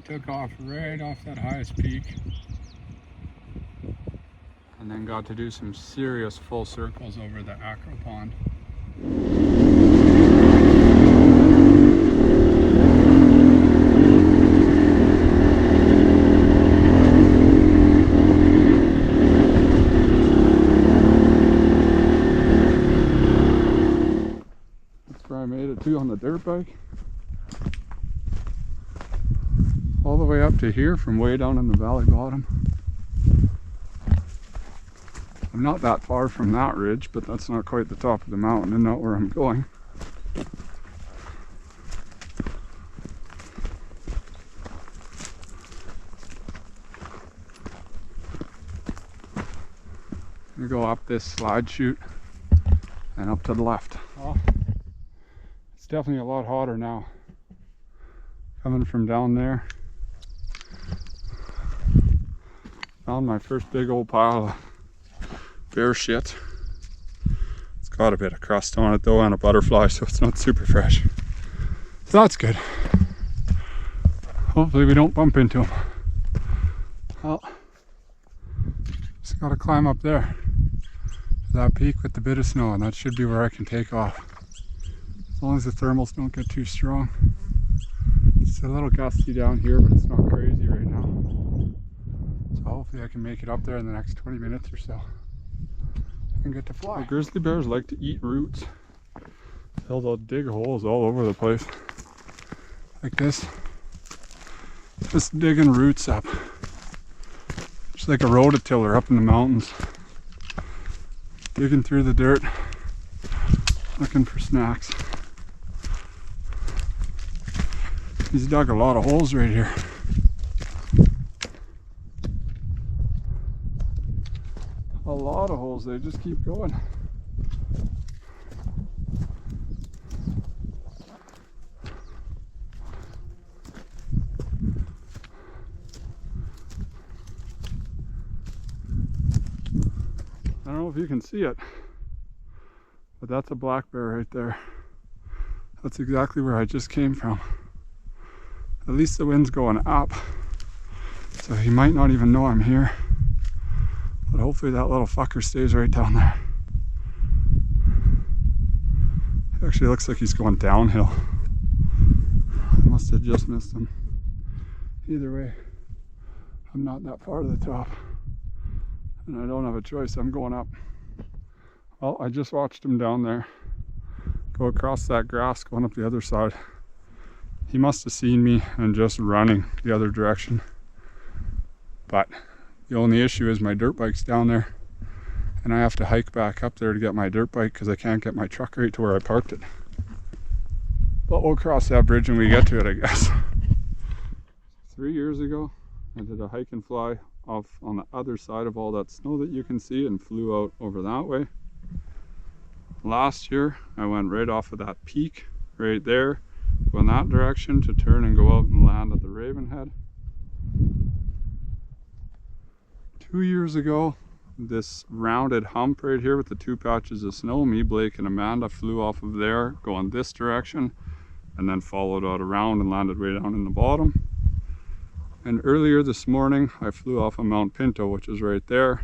took off right off that highest peak. And then got to do some serious full circles over the acro pond. That's where I made it to on the dirt bike. All the way up to here from way down in the valley bottom. I'm not that far from that ridge, but that's not quite the top of the mountain and not where I'm going. I'm gonna go up this slide chute and up to the left. Oh, it's definitely a lot hotter now. Coming from down there. Found my first big old pile of bear shit. It's got a bit of crust on it though and a butterfly, so it's not super fresh. So that's good. Hopefully we don't bump into them. Well, just gotta climb up there to that peak with the bit of snow, and that should be where I can take off. As long as the thermals don't get too strong. It's a little gusty down here, but it's not crazy right now. So hopefully I can make it up there in the next 20 minutes or so and get to fly. The grizzly bears like to eat roots. They'll dig holes all over the place. Like this. Just digging roots up. Just like a rototiller up in the mountains. Digging through the dirt. Looking for snacks. He's dug a lot of holes right here. A lot of holes, they just keep going. I don't know if you can see it, but that's a black bear right there. That's exactly where I just came from. At least the wind's going up, so he might not even know I'm here. But hopefully that little fucker stays right down there. It actually looks like he's going downhill. I must have just missed him. Either way, I'm not that far to the top. And I don't have a choice, I'm going up. Well, I just watched him down there go across that grass going up the other side. He must have seen me and just running the other direction. But the only issue is my dirt bike's down there and I have to hike back up there to get my dirt bike because I can't get my truck right to where I parked it. But we'll cross that bridge when we get to it, I guess. 3 years ago, I did a hike and fly off on the other side of all that snow that you can see and flew out over that way. Last year, I went right off of that peak right there, go in that direction to turn and go out and land at the Ravenhead. 2 years ago, this rounded hump right here with the two patches of snow, me, Blake, and Amanda flew off of there going this direction and then followed out around and landed way down in the bottom. And earlier this morning, I flew off of Mount Pinto, which is right there,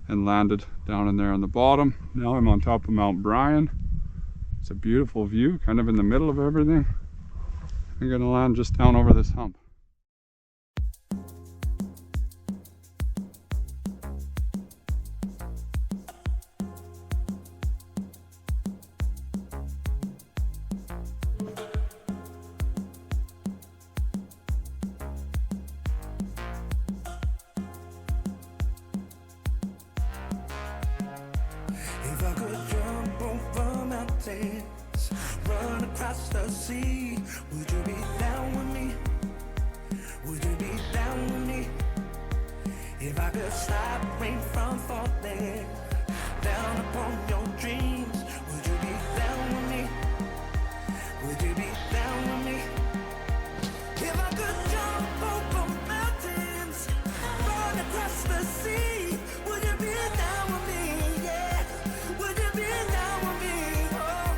and landed down in there on the bottom. Now I'm on top of Mount Bryan. It's a beautiful view, kind of in the middle of everything. I'm gonna land just down over this hump. If I could jump over mountains, run across the sea, would you be down with me? Would you be down with me? If I could stop rain from falling down upon your dreams, would you be down with me? Would you be down with me? If I could jump over mountains, run across the sea, would you be down with me? Yeah, would you be down with me? Oh,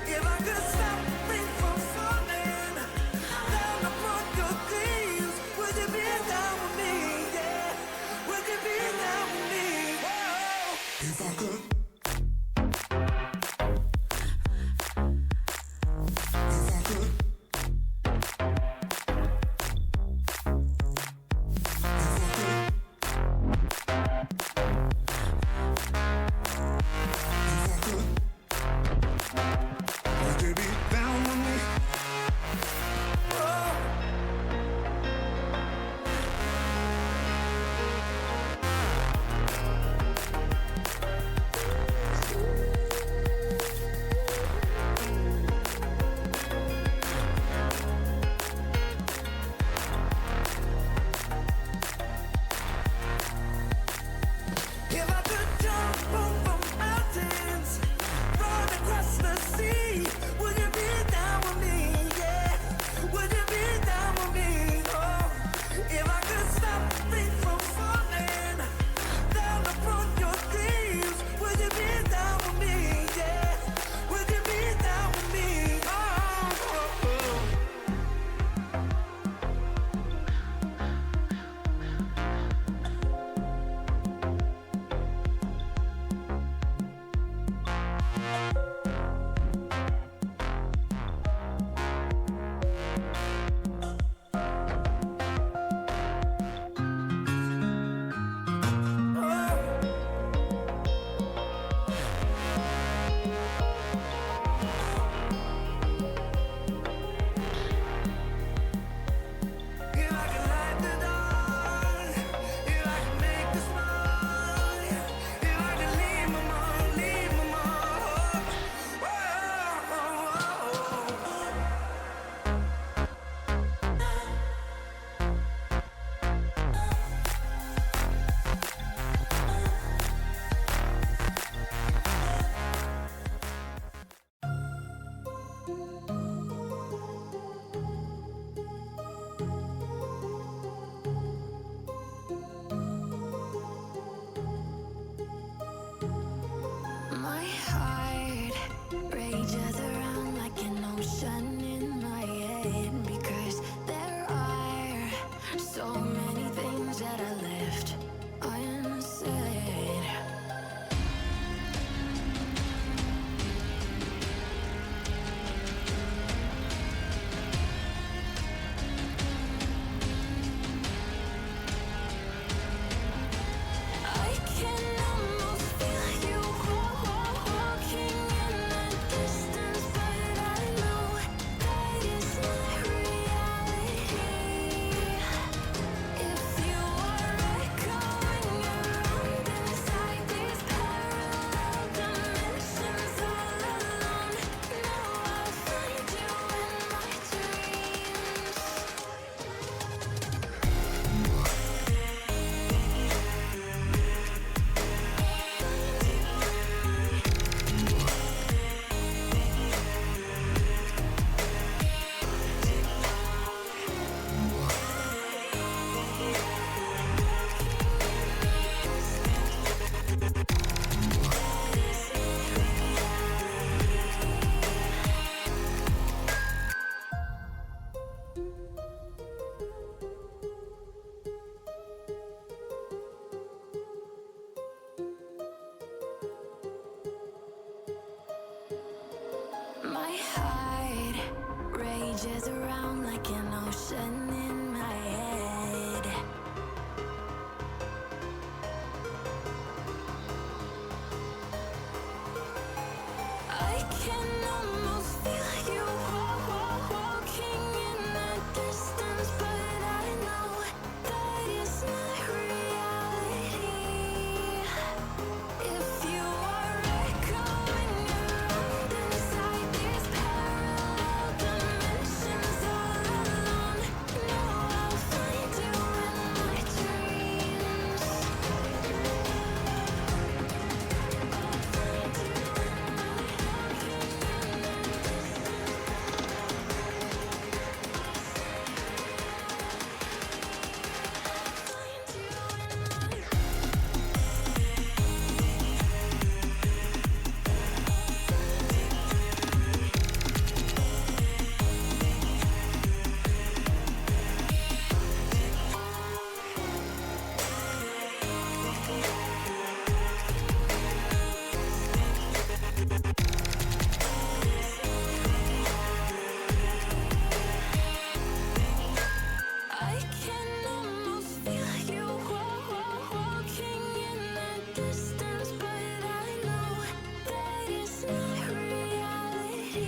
if I could stop rain from falling down upon your dreams. My heart rages around like an ocean in my head, because there are so many things that I left unsaid. I can almost feel you walking in the distance, but I know that is not reality. If you are echoing around inside these parallel dimensions all alone, now I'll find you in my dreams. My heart rages around like an ocean in my head. I can almost feel you walking in the distance, but I know that is not reality. If you are echoing around inside these parallel dimensions all alone, now I'll find you in my dreams. I can almost feel you walking in the distance, but I know that is not reality.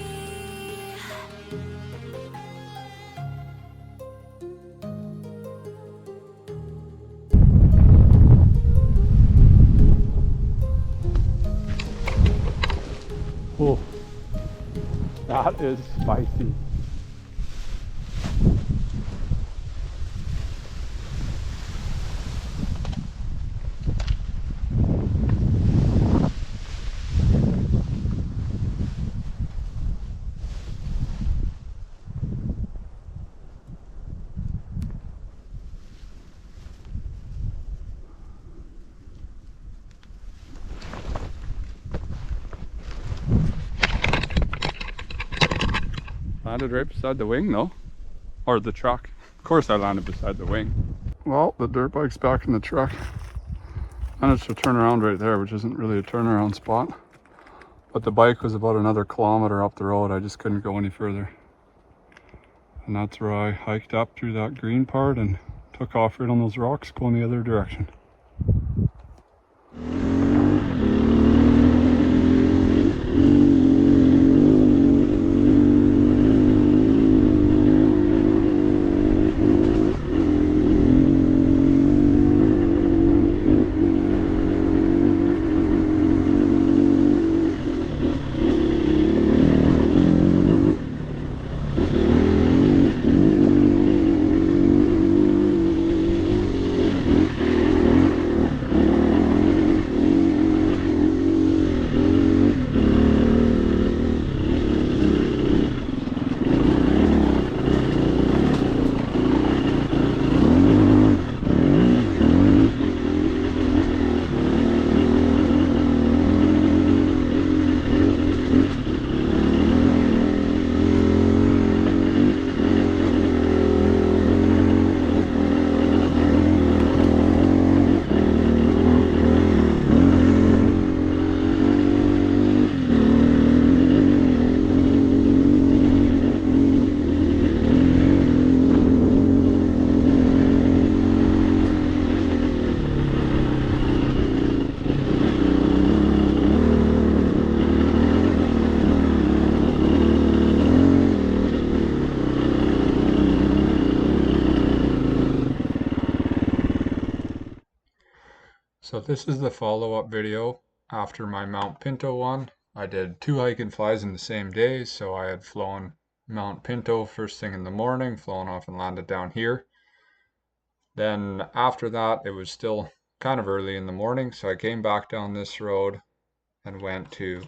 Oh, that is spicy. Landed right beside the wing though, or the truck. Of course I landed beside the wing. Well, the dirt bike's back in the truck. Managed to turn around right there, which isn't really a turnaround spot. But the bike was about another kilometer up the road. I just couldn't go any further. And that's where I hiked up through that green part and took off right on those rocks going the other direction. So this is the follow-up video after my Mount Pinto one. I did 2 hike and flies in the same day, so I had flown Mount Pinto first thing in the morning, flown off and landed down here. Then after that, it was still kind of early in the morning, so I came back down this road and went to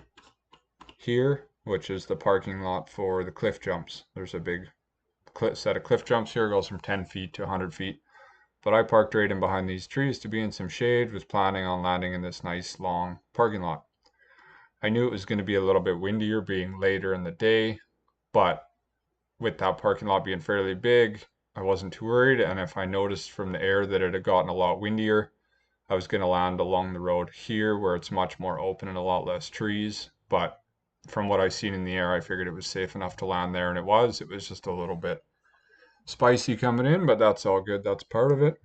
here, which is the parking lot for the cliff jumps. There's a big set of cliff jumps here, it goes from 10 feet to 100 feet. But I parked right in behind these trees to be in some shade, was planning on landing in this nice long parking lot. I knew it was going to be a little bit windier being later in the day, but with that parking lot being fairly big, I wasn't too worried. And if I noticed from the air that it had gotten a lot windier, I was going to land along the road here where it's much more open and a lot less trees. But from what I seen in the air, I figured it was safe enough to land there, and it was. It was just a little bit spicy coming in, but that's all good. That's part of it.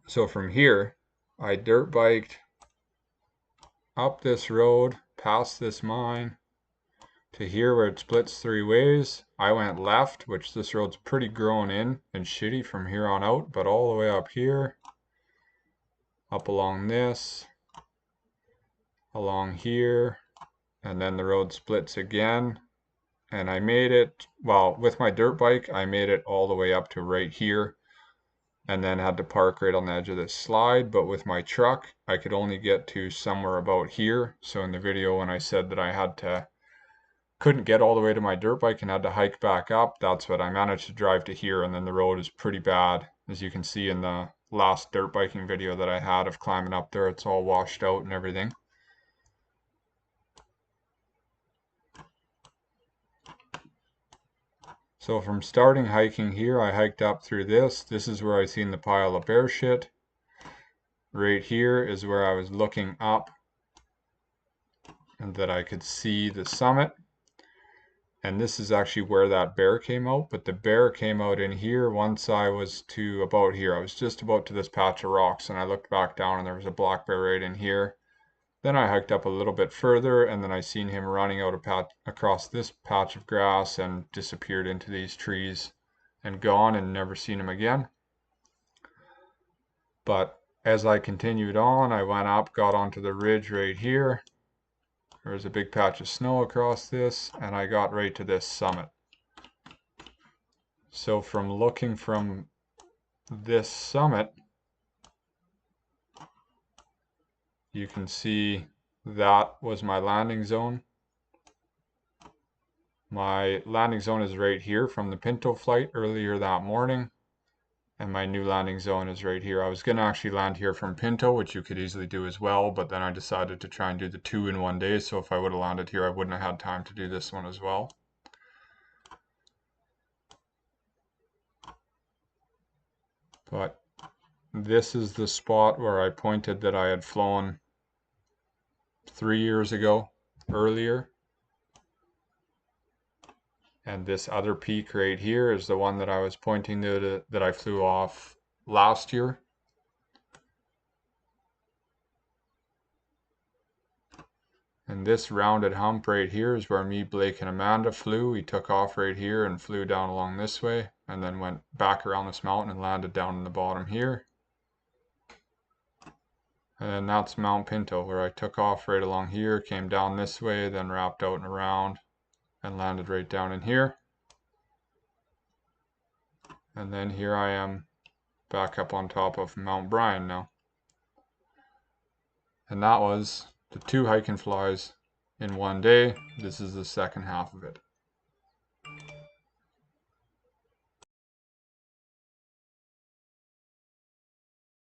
So from here, I dirt biked up this road, past this mine, to here where it splits 3 ways. I went left, which this road's pretty grown in and shitty from here on out, but all the way up here, up along this, along here, and then the road splits again. And I made it, well, with my dirt bike, I made it all the way up to right here, and then had to park right on the edge of this slide. But with my truck, I could only get to somewhere about here. So in the video when I said that I couldn't get all the way to my dirt bike and had to hike back up, that's what I managed to drive to here. And then the road is pretty bad, as you can see in the last dirt biking video that I had of climbing up there. It's all washed out and everything. So from starting hiking here, I hiked up through this. This is where I seen the pile of bear shit. Right here is where I was looking up and that I could see the summit. And this is actually where that bear came out, but the bear came out in here once I was to about here. I was just about to this patch of rocks, and I looked back down and there was a black bear right in here. Then I hiked up a little bit further, and then I seen him running out across this patch of grass and disappeared into these trees and gone, and never seen him again. But as I continued on, I went up, got onto the ridge right here. There was a big patch of snow across this, and I got right to this summit. So from looking from this summit, you can see that was my landing zone. My landing zone is right here from the Pinto flight earlier that morning, and my new landing zone is right here. I was going to actually land here from Pinto, which you could easily do as well, but then I decided to try and do the 2 in one day, so if I would have landed here, I wouldn't have had time to do this one as well. But this is the spot where I pointed that I had flown 3 years ago, earlier. And this other peak right here is the one that I was pointing to that I flew off last year. And this rounded hump right here is where me, Blake, and Amanda flew. We took off right here and flew down along this way, and then went back around this mountain and landed down in the bottom here. And then that's Mount Pinto, where I took off right along here, came down this way, then wrapped out and around, and landed right down in here. And then here I am back up on top of Mount Bryan now. And that was the 2 hike and flies in one day. This is the second half of it.